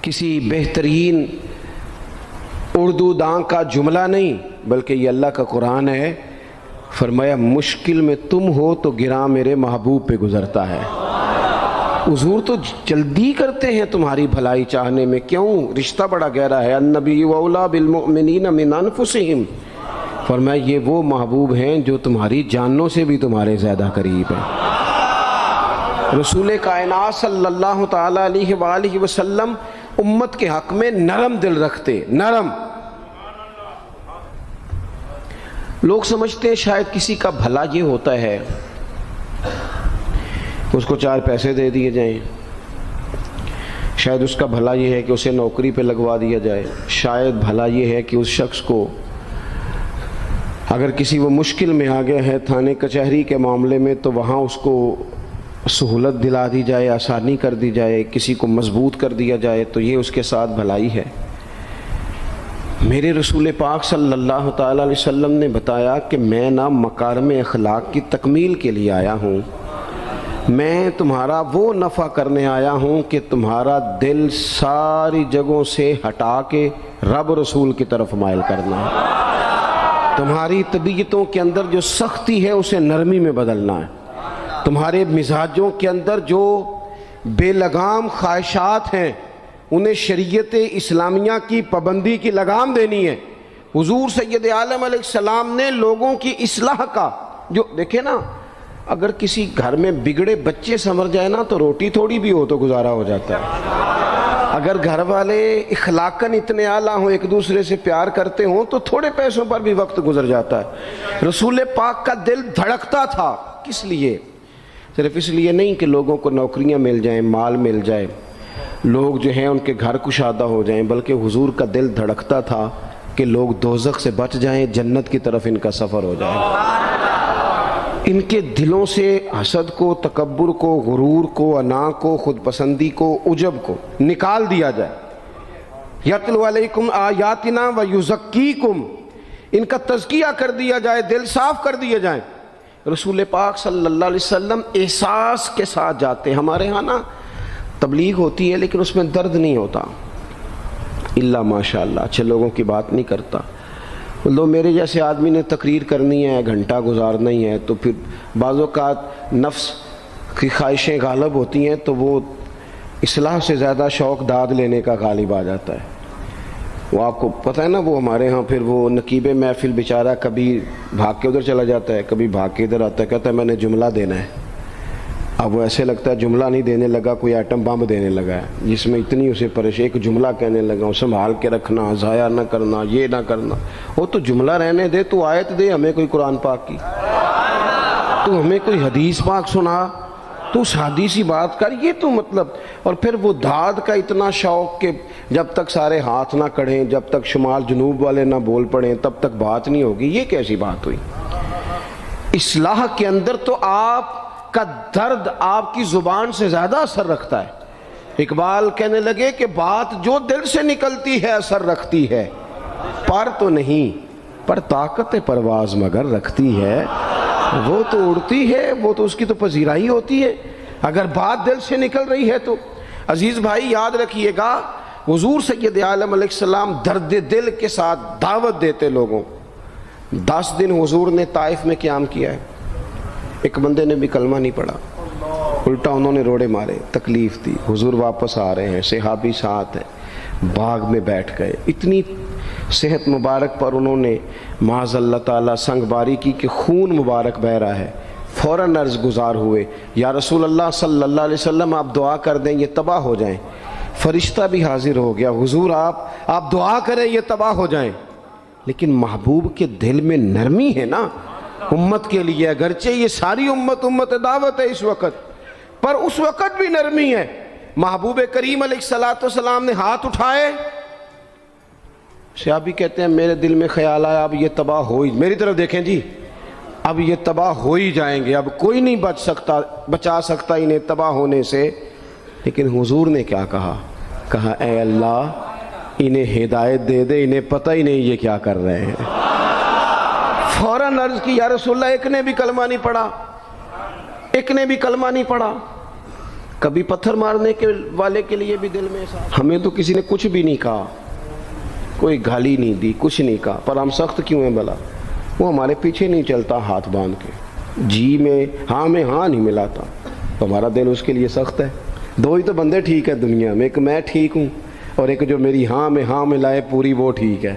کسی بہترین اردو داں کا جملہ نہیں بلکہ یہ اللہ کا قرآن ہے. فرمایا مشکل میں تم ہو تو گراں میرے محبوب پہ گزرتا ہے. حضور تو جلدی کرتے ہیں تمہاری بھلائی چاہنے میں. کیوں؟ رشتہ بڑا گہرا ہے. النبی اولیٰ بالمؤمنین من انفسہم. فرمایا یہ وہ محبوب ہیں جو تمہاری جانوں سے بھی تمہارے زیادہ قریب ہیں. رسول کائنات صلی اللہ تعالیٰ علیہ وآلہ وسلم امت کے حق میں نرم دل رکھتے. نرم. لوگ سمجھتے ہیں شاید کسی کا بھلا یہ ہوتا ہے اس کو 4 پیسے دے دیے جائیں. شاید اس کا بھلا یہ ہے کہ اسے نوکری پہ لگوا دیا جائے. شاید بھلا یہ ہے کہ اس شخص کو اگر کسی وہ مشکل میں آ گیا ہے تھانے کچہری کے معاملے میں تو وہاں اس کو سہولت دلا دی جائے, آسانی کر دی جائے, کسی کو مضبوط کر دیا جائے, تو یہ اس کے ساتھ بھلائی ہے. میرے رسول پاک صلی اللہ تعالیٰ علیہ وسلم نے بتایا کہ میں نہ مکارم اخلاق کی تکمیل کے لیے آیا ہوں, میں تمہارا وہ نفع کرنے آیا ہوں کہ تمہارا دل ساری جگہوں سے ہٹا کے رب رسول کی طرف مائل کرنا ہے. تمہاری طبیعتوں کے اندر جو سختی ہے اسے نرمی میں بدلنا ہے. تمہارے مزاجوں کے اندر جو بے لگام خواہشات ہیں انہیں شریعت اسلامیہ کی پابندی کی لگام دینی ہے. حضور سید عالم علیہ السلام نے لوگوں کی اصلاح کا جو دیکھے نا, اگر کسی گھر میں بگڑے بچے سنور جائے نا تو روٹی تھوڑی بھی ہو تو گزارا ہو جاتا ہے. اگر گھر والے اخلاقاً اتنے اعلیٰ ہوں, ایک دوسرے سے پیار کرتے ہوں تو تھوڑے پیسوں پر بھی وقت گزر جاتا ہے. رسول پاک کا دل دھڑکتا تھا. کس لیے؟ صرف اس لیے نہیں کہ لوگوں کو نوکریاں مل جائیں, مال مل جائے, لوگ جو ہیں ان کے گھر کشادہ ہو جائیں, بلکہ حضور کا دل دھڑکتا تھا کہ لوگ دوزخ سے بچ جائیں, جنت کی طرف ان کا سفر ہو جائے. ان کے دلوں سے حسد کو, تکبر کو, غرور کو, انا کو, خود پسندی کو, عجب کو نکال دیا جائے. یتلو علیکم آیاتنا ویزکیکم, ان کا تزکیہ کر دیا جائے, دل صاف کر دیے جائیں. رسول پاک صلی اللہ علیہ وسلم احساس کے ساتھ جاتے. ہمارے ہاں نا تبلیغ ہوتی ہے لیکن اس میں درد نہیں ہوتا, اللہ ماشاء اللہ اچھے لوگوں کی بات نہیں کرتا. لو میرے جیسے آدمی نے تقریر کرنی ہے, گھنٹہ گزارنا ہی ہے, تو پھر بعض اوقات نفس کی خواہشیں غالب ہوتی ہیں تو وہ اصلاح سے زیادہ شوق داد لینے کا غالب آ جاتا ہے. وہ آپ کو پتہ ہے نا, وہ ہمارے ہاں پھر وہ نقیب محفل بیچارہ کبھی بھاگ کے ادھر چلا جاتا ہے, کبھی بھاگ کے ادھر آتا ہے, کہتا ہے میں نے جملہ دینا ہے. اب وہ ایسے لگتا ہے جملہ نہیں دینے لگا, کوئی ایٹم بم دینے لگا ہے جس میں اتنی اسے پریشانی. ایک جملہ کہنے لگا, سنبھال کے رکھنا, ضائع نہ کرنا, یہ نہ کرنا. وہ تو جملہ رہنے دے, تو آیت دے ہمیں کوئی قرآن پاک کی, تو ہمیں کوئی حدیث پاک سنا, تو سادی سی بات کر. یہ تو مطلب, اور پھر وہ داد کا اتنا شوق کہ جب تک سارے ہاتھ نہ کڑھیں, جب تک شمال جنوب والے نہ بول پڑیں تب تک بات نہیں ہوگی. یہ کیسی بات ہوئی؟ اصلاح کے اندر تو آپ کا درد آپ کی زبان سے زیادہ اثر رکھتا ہے. اقبال کہنے لگے کہ بات جو دل سے نکلتی ہے اثر رکھتی ہے, پر تو نہیں, پر طاقت پرواز مگر رکھتی ہے. وہ تو اڑتی ہے, وہ تو اس کی تو پذیرائی ہوتی ہے اگر بات دل سے نکل رہی ہے تو. عزیز بھائی یاد رکھیے گا, حضور سید عالم علیہ السلام درد دل کے ساتھ دعوت دیتے لوگوں. 10 دن حضور نے طائف میں قیام کیا ہے, ایک بندے نے بھی کلمہ نہیں پڑھا, الٹا انہوں نے روڑے مارے, تکلیف دی. حضور واپس آ رہے ہیں, صحابی ساتھ ہیں, باغ میں بیٹھ گئے. اتنی صحت مبارک پر انہوں نے معاذ اللہ تعالیٰ سنگ باری کی کہ خون مبارک بہہ رہا ہے. فوراً عرض گزار ہوئے, یا رسول اللہ صلی اللہ علیہ وسلم آپ دعا کر دیں یہ تباہ ہو جائیں. فرشتہ بھی حاضر ہو گیا, حضور آپ دعا کریں یہ تباہ ہو جائیں. لیکن محبوب کے دل میں نرمی ہے نا امت کے لیے, اگرچہ یہ ساری امت دعوت ہے اس وقت, پر اس وقت بھی نرمی ہے. محبوب کریم علیہ السلام نے ہاتھ اٹھائے. صحابی کہتے ہیں میرے دل میں خیال آیا اب یہ تباہ ہو ہی, میری طرف دیکھیں جی, اب یہ تباہ ہو ہی جائیں گے, اب کوئی نہیں بچا سکتا انہیں تباہ ہونے سے. لیکن حضور نے کیا کہا اے اللہ انہیں ہدایت دے دے, انہیں پتہ ہی نہیں یہ کیا کر رہے ہیں. فوراً عرض کی یا رسول اللہ ایک نے بھی کلمہ نہیں پڑھا. ایک نے بھی کلمہ نہیں پڑھا. کبھی پتھر مارنے کے والے کے لیے بھی دل میں احساس. ہمیں تو کسی نے کچھ بھی نہیں کہا, کوئی گالی نہیں دی, کچھ نہیں کہا, پر ہم سخت کیوں ہیں بھلا؟ وہ ہمارے پیچھے نہیں چلتا ہاتھ باندھ کے, جی میں ہاں نہیں ملاتا, تو ہمارا دل اس کے لیے سخت ہے. دو ہی تو بندے ٹھیک ہے دنیا میں, ایک میں ٹھیک ہوں اور ایک جو میری ہاں ملائے پوری, وہ ٹھیک ہے.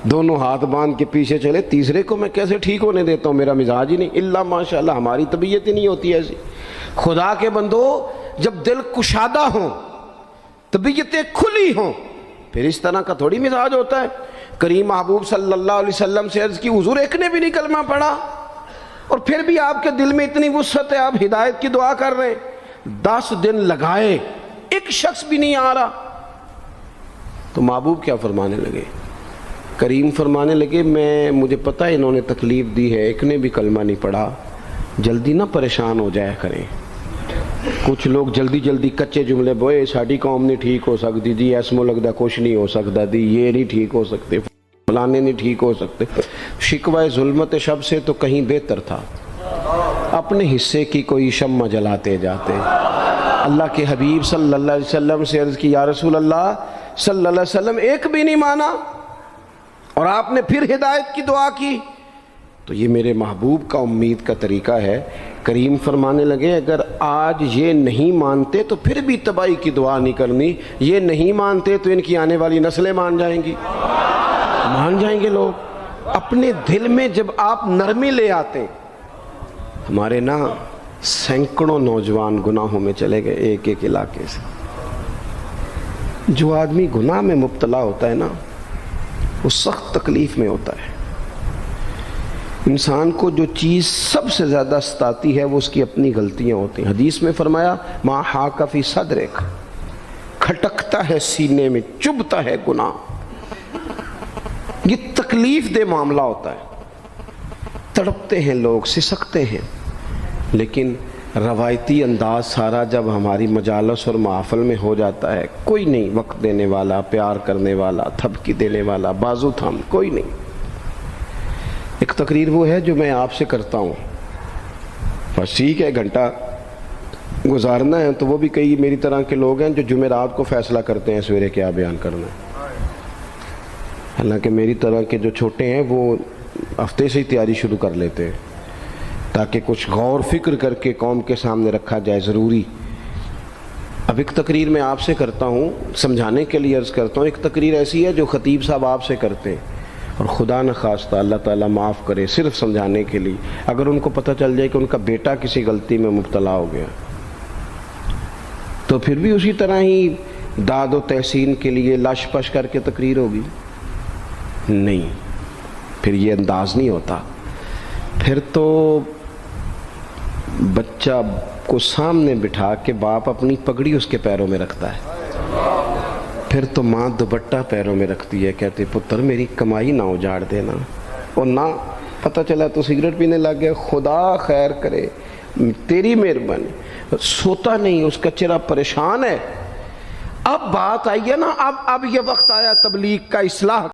دونوں ہاتھ باندھ کے پیچھے چلے, تیسرے کو میں کیسے ٹھیک ہونے دیتا ہوں؟ میرا مزاج ہی نہیں. اللہ ماشاءاللہ ہماری طبیعت ہی نہیں ہوتی ایسی. خدا کے بندو, جب دل کشادہ ہوں, طبیعتیں کھلی ہوں, پھر اس طرح کا تھوڑی مزاج ہوتا ہے. کریم محبوب صلی اللہ علیہ وسلم سے عرض کی, حضور ایک نے بھی نہیں کلمہ پڑھا اور پھر بھی آپ کے دل میں اتنی وسعت ہے, آپ ہدایت کی دعا کر رہے ہیں. 10 دن لگائے, ایک شخص بھی نہیں آ رہا. تو محبوب کیا فرمانے لگے؟ کریم فرمانے لگے, مجھے پتہ ہے انہوں نے تکلیف دی ہے, ایک نے بھی کلمہ نہیں پڑھا, جلدی نہ پریشان ہو جایا کریں. کچھ لوگ جلدی کچے جملے بوئے, ساڈی قوم نہیں ٹھیک ہو سکتی جی, ایسمو لگتا کچھ نہیں ہو سکتا دی, یہ نہیں ٹھیک ہو سکتے, فلانے نہیں ٹھیک ہو سکتے. شکوہ ظلمت شب سے تو کہیں بہتر تھا, اپنے حصے کی کوئی شمع جلاتے جاتے. اللہ کے حبیب صلی اللہ علیہ وسلم سے عرض کی, یا رسول اللہ صلی اللہ علیہ وسلم ایک بھی نہیں مانا اور آپ نے پھر ہدایت کی دعا کی. تو یہ میرے محبوب کا امید کا طریقہ ہے. کریم فرمانے لگے, اگر آج یہ نہیں مانتے تو پھر بھی تباہی کی دعا نہیں کرنی. یہ نہیں مانتے تو ان کی آنے والی نسلیں مان جائیں گی, مان جائیں گے لوگ. اپنے دل میں جب آپ نرمی لے آتے, ہمارے نا سینکڑوں نوجوان گناہوں میں چلے گئے ایک علاقے سے. جو آدمی گناہ میں مبتلا ہوتا ہے نا, وہ سخت تکلیف میں ہوتا ہے. انسان کو جو چیز سب سے زیادہ ستاتی ہے وہ اس کی اپنی غلطیاں ہوتی ہیں. حدیث میں فرمایا, ما حاک فی صدرک, کھٹکتا ہے سینے میں, چبھتا ہے گناہ. یہ تکلیف دہ معاملہ ہوتا ہے, تڑپتے ہیں لوگ, سسکتے ہیں. لیکن روایتی انداز سارا جب ہماری مجالس اور محفل میں ہو جاتا ہے, کوئی نہیں وقت دینے والا, پیار کرنے والا, تھپکی دینے والا, بازو تھام, کوئی نہیں. ایک تقریر وہ ہے جو میں آپ سے کرتا ہوں, بس ٹھیک ہے گھنٹہ گزارنا ہے, تو وہ بھی کئی میری طرح کے لوگ ہیں جو جمعرات کو فیصلہ کرتے ہیں سویرے کیا بیان کرنا ہے. حالانکہ میری طرح کے جو چھوٹے ہیں وہ ہفتے سے ہی تیاری شروع کر لیتے ہیں تاکہ کچھ غور فکر کر کے قوم کے سامنے رکھا جائے, ضروری. اب ایک تقریر میں آپ سے کرتا ہوں, سمجھانے کے لیے عرض کرتا ہوں. ایک تقریر ایسی ہے جو خطیب صاحب آپ سے کرتے ہیں, اور خدا نہ خواستہ اللہ تعالیٰ معاف کرے, صرف سمجھانے کے لیے. اگر ان کو پتہ چل جائے کہ ان کا بیٹا کسی غلطی میں مبتلا ہو گیا, تو پھر بھی اسی طرح ہی داد و تحسین کے لیے لش پش کر کے تقریر ہوگی؟ نہیں, پھر یہ انداز نہیں ہوتا. پھر تو بچہ کو سامنے بٹھا کے باپ اپنی پگڑی اس کے پیروں میں رکھتا ہے, پھر تو ماں دوپٹہ پیروں میں رکھتی ہے, کہتے پتر میری کمائی نہ اجاڑ دینا. اور نہ پتہ چلا تو سگریٹ پینے لگ گیا, خدا خیر کرے, تیری مہربانی. سوتا نہیں, اس کا چہرہ پریشان ہے. اب بات آئی ہے نا, اب یہ وقت آیا تبلیغ کا, اصلاح